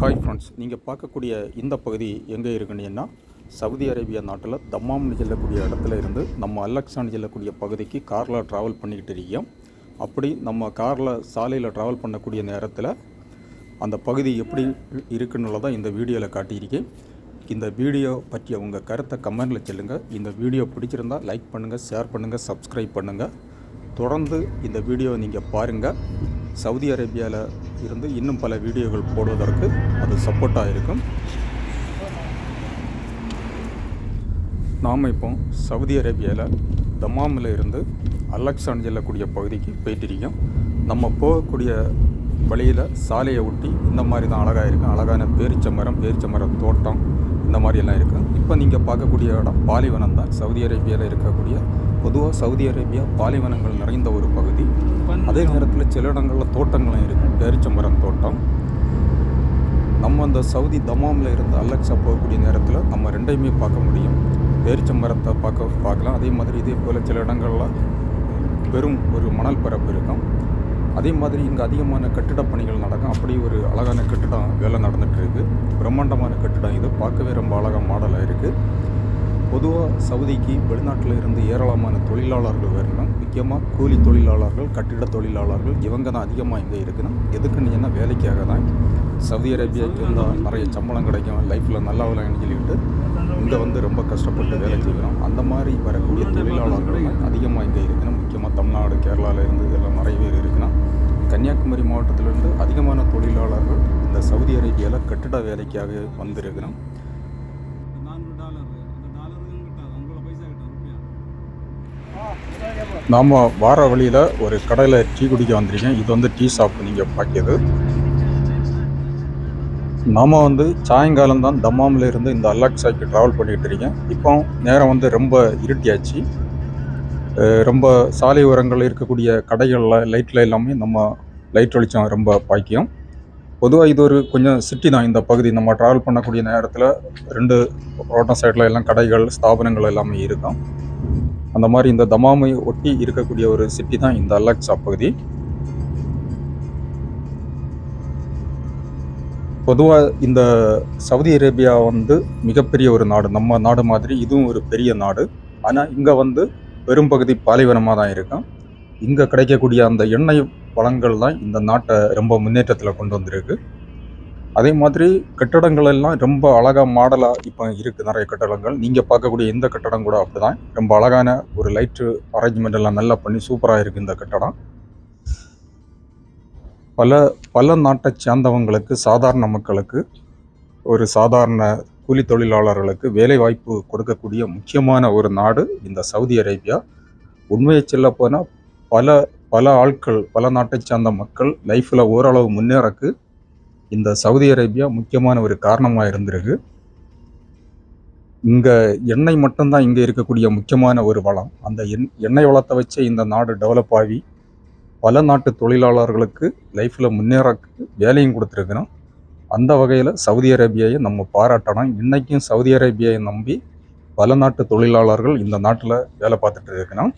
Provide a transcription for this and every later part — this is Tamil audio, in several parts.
ஹாய் ஃப்ரெண்ட்ஸ், நீங்கள் பார்க்கக்கூடிய இந்த பகுதி எங்கே இருக்குன்னா சவுதி அரேபியா நாட்டில் தம்மாம்னு சொல்லக்கூடிய இடத்துல இருந்து நம்ம அலக்ஸான்னு சொல்லக்கூடிய பகுதிக்கு காரில் ட்ராவல் பண்ணிக்கிட்டு இருக்கோம். அப்படி நம்ம காரில் சாலையில் ட்ராவல் பண்ணக்கூடிய நேரத்தில் அந்த பகுதி எப்படி இருக்குன்னுள்ளதான் இந்த வீடியோவில் காட்டியிருக்கேன். இந்த வீடியோ பற்றி உங்கள் கருத்தை கமெண்டில் சொல்லுங்கள். இந்த வீடியோ பிடிச்சிருந்தால் லைக் பண்ணுங்கள், ஷேர் பண்ணுங்கள், சப்ஸ்கிரைப் பண்ணுங்கள். தொடர்ந்து இந்த வீடியோவை நீங்கள் பாருங்கள். சவுதி அரேபியாவில் இருந்து இன்னும் பல வீடியோக்கள் போடுவதற்கு அது சப்போர்ட்டாக இருக்கும். நாம் இப்போ சவுதி அரேபியாவில் தம்மாமில் இருந்து அலக்ஸான்னு சொல்லக்கூடிய பகுதிக்கு போயிட்டிருக்கோம். நம்ம போகக்கூடிய வழியில் சாலையை ஒட்டி இந்த மாதிரி தான் அழகாக இருக்கும். அழகான பேரிச்ச மரம் தோட்டம் இந்த மாதிரியெல்லாம் இருக்கும். இப்போ நீங்கள் பார்க்கக்கூடிய இடம் பாலைவனம் தான். சவுதி அரேபியாவில் இருக்கக்கூடிய பொதுவாக சவுதி அரேபியா பாலைவனங்கள் நிறைந்த ஒரு பகுதி. அதே நேரத்தில் சில இடங்களில் தோட்டங்களும் இருக்கும், பேரிச்சம்பரம் தோட்டம். நம்ம அந்த சவுதி தமாமில் இருந்து அலக்ஸா போகக்கூடிய நேரத்தில் நம்ம ரெண்டையுமே பார்க்க முடியும். பேரிச்சம்பரத்தை பார்க்கலாம். அதே மாதிரி இதே போல் சில இடங்களில் பெரும் ஒரு மணல் பரப்பு இருக்கும். அதே மாதிரி இங்கே அதிகமான கட்டிடப் பணிகள் நடக்கும். அப்படி ஒரு அழகான கட்டிடம் வேலை நடந்துகிட்ருக்கு. பிரம்மாண்டமான கட்டிடம் இது. பார்க்கவே ரொம்ப அழகாக மாடலாக இருக்குது. பொதுவாக சவுதிக்கு வெளிநாட்டில் இருந்து ஏராளமான தொழிலாளர்கள் வரணும். முக்கியமாக கூலி தொழிலாளர்கள், கட்டிட தொழிலாளர்கள், இவங்க தான் அதிகமாக இங்கே இருக்கணும். எதுக்குன்னு என்ன வேலைக்காக தான். சவுதி அரேபியாவுக்கு இருந்தால் நிறைய சம்பளம் கிடைக்கும், லைஃப்பில் நல்லா விளையாண்டு சொல்லிட்டு இங்கே வந்து ரொம்ப கஷ்டப்பட்டு வேலை செய்கிறோம். அந்த மாதிரி வரக்கூடிய தொழிலாளர்கள் அதிகமாக இங்கே இருக்கணும். முக்கியமாக தமிழ்நாடு, கேரளாவில் இருந்து இதெல்லாம் நிறைய பேர் இருக்கணும். கன்னியாகுமரி மாவட்டத்திலிருந்து அதிகமான தொழிலாளர்கள் இந்த சவுதி அரேபியாவில் கட்டிட வேலைக்காக வந்திருக்கிறோம். நாம் வார வழியில் ஒரு கடையில் டீ குடிக்க வந்திருக்கேன். இது வந்து டீ ஷாப். நீங்கள் பார்க்கியது நாம் வந்து சாயங்காலம் தான் தம்மாமில் இருந்து இந்த அலக்ஸாக்கு ட்ராவல் பண்ணிகிட்டு இருக்கேன். இப்போ நேரம் வந்து ரொம்ப இருட்டியாச்சு. ரொம்ப சாலை ஓரங்களில் இருக்கக்கூடிய கடைகளில் லைட்டில் எல்லாமே நம்ம லைட் வெளிச்சம் ரொம்ப பாய்க்கும். பொதுவாக இது ஒரு கொஞ்சம் சிட்டி தான் இந்த பகுதி. நம்ம ட்ராவல் பண்ணக்கூடிய நேரத்தில் ரெண்டு ரோட்டம் சைடில் எல்லாம் கடைகள், ஸ்தாபனங்கள் எல்லாமே இருக்கும். அந்த மாதிரி இந்த தமாமை ஒட்டி இருக்கக்கூடிய ஒரு சிட்டி தான் இந்த அலக்ஸா பகுதி. பொதுவாக இந்த சவுதி அரேபியா வந்து மிகப்பெரிய ஒரு நாடு. நம்ம நாடு மாதிரி இதுவும் ஒரு பெரிய நாடு. ஆனால் இங்கே வந்து பெரும்பகுதி பாலைவனமாக தான் இருக்கும். இங்கே கிடைக்கக்கூடிய அந்த எண்ணெய் வளங்கள் தான் இந்த நாட்டை ரொம்ப முன்னேற்றத்தில் கொண்டு வந்திருக்கு. அதே மாதிரி கட்டடங்கள் எல்லாம் ரொம்ப அழகாக மாடலாக இப்போ இருக்குது. நிறைய கட்டடங்கள் நீங்கள் பார்க்கக்கூடிய இந்த கட்டடம் கூட அப்படி தான். ரொம்ப அழகான ஒரு லைட்டு அரேஞ்ச்மெண்ட் எல்லாம் நல்லா பண்ணி சூப்பராக இருக்குது இந்த கட்டடம். பல நாட்டை சேர்ந்தவங்களுக்கு, சாதாரண மக்களுக்கு, ஒரு சாதாரண கூலி தொழிலாளர்களுக்கு வேலை வாய்ப்பு கொடுக்கக்கூடிய முக்கியமான ஒரு நாடு இந்த சவுதி அரேபியா. உண்மையை சொல்ல போனால் பல ஆட்கள், பல நாட்டை சேர்ந்த மக்கள் லைஃப்பில் ஓரளவு முன்னேறக்கு இந்த சவுதி அரேபியா முக்கியமான ஒரு காரணமாக இருந்திருக்கு. இங்கே எண்ணெய் மட்டும்தான் இங்கே இருக்கக்கூடிய முக்கியமான ஒரு வளம். அந்த எண்ணெய் வளத்தை வச்சு இந்த நாடு டெவலப் ஆகி பல நாட்டு தொழிலாளர்களுக்கு லைஃப்பில் முன்னேறக்கு வேலையும் கொடுத்துருக்கணும். அந்த வகையில் சவுதி அரேபியாவை நம்ம பாராட்டணும். இன்றைக்கும் சவுதி அரேபியாவை நம்பி பல நாட்டு தொழிலாளர்கள் இந்த நாட்டில் வேலை பார்த்துட்டு இருக்கணும்.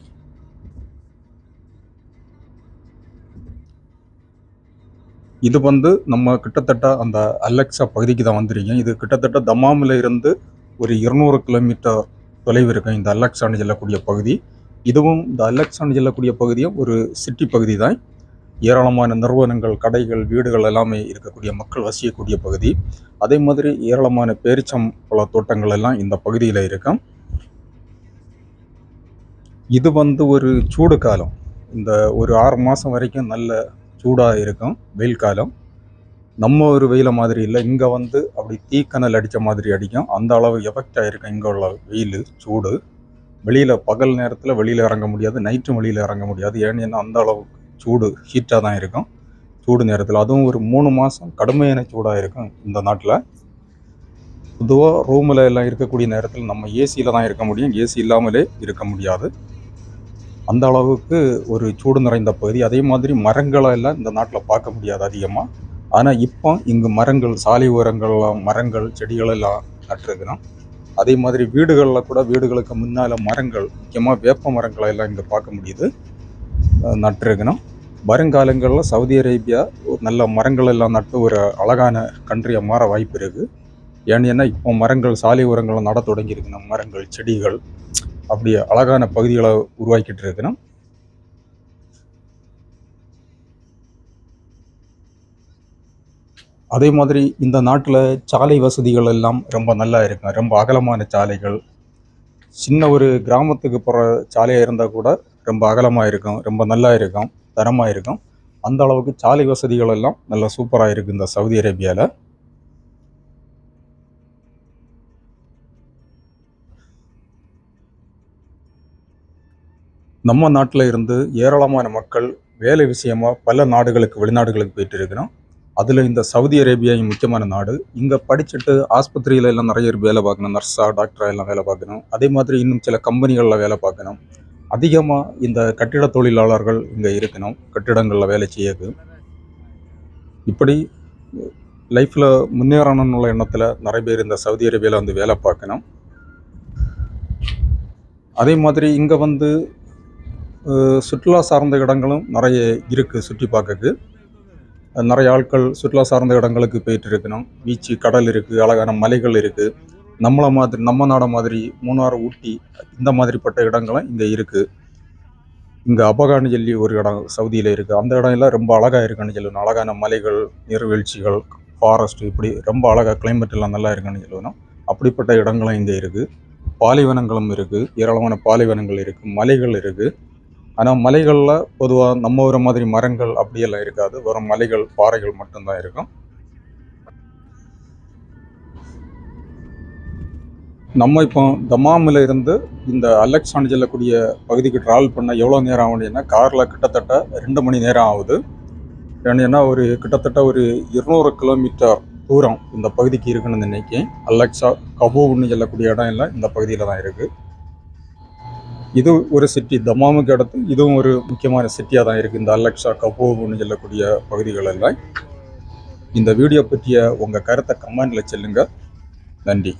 இது வந்து நம்ம கிட்டத்தட்ட அந்த அலக்ஸா பகுதிக்கு தான் வந்திருக்கேன். இது கிட்டத்தட்ட தமாமில் இருந்து ஒரு 200 கிலோமீட்டர் தொலைவு இருக்கும் இந்த அலக்ஸான்னு சொல்லக்கூடிய பகுதி. இதுவும் இந்த அலக்ஸான்னு சொல்லக்கூடிய பகுதியும் ஒரு சிட்டி பகுதி தான். ஏராளமான நிறுவனங்கள், கடைகள், வீடுகள் எல்லாமே இருக்கக்கூடிய மக்கள் வசிக்கக்கூடிய பகுதி. அதே மாதிரி ஏராளமான பேரிச்சம்பழ தோட்டங்கள் எல்லாம் இந்த பகுதியில் இருக்கும். இது வந்து ஒரு சூடு காலம். இந்த ஒரு 6 மாதம் வரைக்கும் நல்ல சூடாக இருக்கும் வெயில் காலம். நம்ம ஒரு வெயில மாதிரி இல்லை. இங்கே வந்து அப்படி தீக்கனல் அடித்த மாதிரி அடிக்கும். அந்த அளவு எஃபெக்ட் ஆகிருக்கும் இங்கே உள்ள வெயில், சூடு. வெளியில் பகல் நேரத்தில் வெளியில் இறங்க முடியாது, நைட்டும் வெளியில் இறங்க முடியாது. ஏன்னா அந்த அளவுக்கு சூடு, ஹீட்டாக தான் இருக்கும் சூடு நேரத்தில். அதுவும் ஒரு 3 மாதம் கடுமையான சூடாக இருக்கும் இந்த நாட்டில். பொதுவாக ரூமில் எல்லாம் இருக்கக்கூடிய நேரத்தில் நம்ம ஏசியில் தான் இருக்க முடியும், ஏசி இல்லாமலே இருக்க முடியாது. அந்த அளவுக்கு ஒரு சூடு நிறைந்த பகுதி. அதே மாதிரி மரங்களை எல்லாம் இந்த நாட்டில் பார்க்க முடியாது அதிகமாக. ஆனால் இப்போ இங்கு மரங்கள், சாலை ஓரங்கள்லாம் மரங்கள், செடிகள் எல்லாம் நட்டுருக்கணும். அதே மாதிரி வீடுகளில் கூட வீடுகளுக்கு முன்னால் மரங்கள், முக்கியமாக வேப்ப மரங்களை எல்லாம் இங்கே பார்க்க முடியுது, நட்டுருக்கணும். வருங்காலங்களில் சவுதி அரேபியா ஒரு நல்ல மரங்கள் எல்லாம் நட்டு ஒரு அழகான கண்ட்ரியாக மாற வாய்ப்பு இருக்குது. ஏன்னா இப்போ மரங்கள் சாலை உரங்களை நட தொடங்கியிருக்கணும். மரங்கள் செடிகள் அப்படி அழகான பகுதிகளை உருவாக்கிட்டு இருக்கணும். அதே மாதிரி இந்த நாட்டில் சாலை வசதிகள் எல்லாம் ரொம்ப நல்லா இருக்கும். ரொம்ப அகலமான சாலைகள், சின்ன ஒரு கிராமத்துக்கு போகிற சாலையாக இருந்தால் கூட ரொம்ப அகலமாக இருக்கும், ரொம்ப நல்லா இருக்கும், தரமாக இருக்கும். அந்த அளவுக்கு சாலை வசதிகள் எல்லாம் நல்லா சூப்பராக இருக்குது இந்த சவுதி அரேபியாவில். நம்ம நாட்டில் இருந்து ஏராளமான மக்கள் வேலை விஷயமாக பல நாடுகளுக்கு வெளிநாடுகளுக்கு போயிட்டு இருக்கணும். அதில் இந்த சவுதி அரேபியா முக்கியமான நாடு. இங்கே படிச்சுட்டு ஆஸ்பத்திரியில் எல்லாம் நிறைய பேர் வேலை பார்க்கணும், நர்ஸாக டாக்டராக எல்லாம் வேலை பார்க்கணும். அதே மாதிரி இன்னும் சில கம்பெனிகளில் வேலை பார்க்கணும். அதிகமாக இந்த கட்டிட தொழிலாளர்கள் இங்கே இருக்கணும், கட்டிடங்களில் வேலை செய்யக்கு. இப்படி லைஃப்பில் முன்னேறணும்னு எண்ணத்தில் நிறைய பேர் இந்த சவுதி அரேபியாவில் வந்து வேலை பார்க்கணும். அதே மாதிரி இங்கே வந்து சுற்றுலா சார்ந்த இடங்களும் நிறைய இருக்குது சுற்றி பார்க்கக்கு. நிறைய ஆட்கள் சுற்றுலா சார்ந்த இடங்களுக்கு போயிட்டு இருக்கணும். பீச்சு, கடல் இருக்குது, அழகான மலைகள் இருக்குது. நம்ம நாட மாதிரி மூணார், ஊட்டி இந்த மாதிரிப்பட்ட இடங்களும் இங்கே இருக்குது. இங்கே அபகான்னு சொல்லி ஒரு இடம் சவுதியில் இருக்குது. அந்த இடம் எல்லாம் ரொம்ப அழகாக இருக்குன்னு சொல்லணும். அழகான மலைகள், நீர்வீழ்ச்சிகள், ஃபாரஸ்ட், இப்படி ரொம்ப அழகாக கிளைமேட் எல்லாம் நல்லா இருக்குன்னு சொல்லணும். அப்படிப்பட்ட இடங்களும் இங்கே இருக்குது. பாலைவனங்களும் இருக்குது, ஏராளமான பாலைவனங்கள் இருக்குது, மலைகள் இருக்குது. ஆனால் மலைகளில் பொதுவாக நம்ம ஒரு மாதிரி மரங்கள் அப்படியெல்லாம் இருக்காது. வெறும் மலைகள், பாறைகள் மட்டும்தான் இருக்கும். நம்ம இப்போ தமாமில் இருந்து இந்த அலெக்சான்னு சொல்லக்கூடிய பகுதிக்கு ட்ராவல் பண்ண எவ்வளோ நேரம் ஆகுதுன்னா, காரில் கிட்டத்தட்ட 2 மணி நேரம் ஆகுது. ஏன்னா கிட்டத்தட்ட ஒரு 200 கிலோமீட்டர் தூரம் இந்த பகுதிக்கு இருக்குன்னு நினைக்கிறேன். அலெக்சா கபூன்னு சொல்லக்கூடிய இடம் எல்லாம் இந்த பகுதியில் தான் இருக்குது. இது ஒரு சிட்டி, தமாமுக்கு அடுத்து இதுவும் ஒரு முக்கியமான சிட்டியாக தான் இருக்குது. இந்த அலெக்சா கபூன்னு சொல்லக்கூடிய பகுதிகள் எல்லாம். இந்த வீடியோ பற்றிய உங்கள் கருத்தை கமெண்டில் சொல்லுங்கள். நன்றி.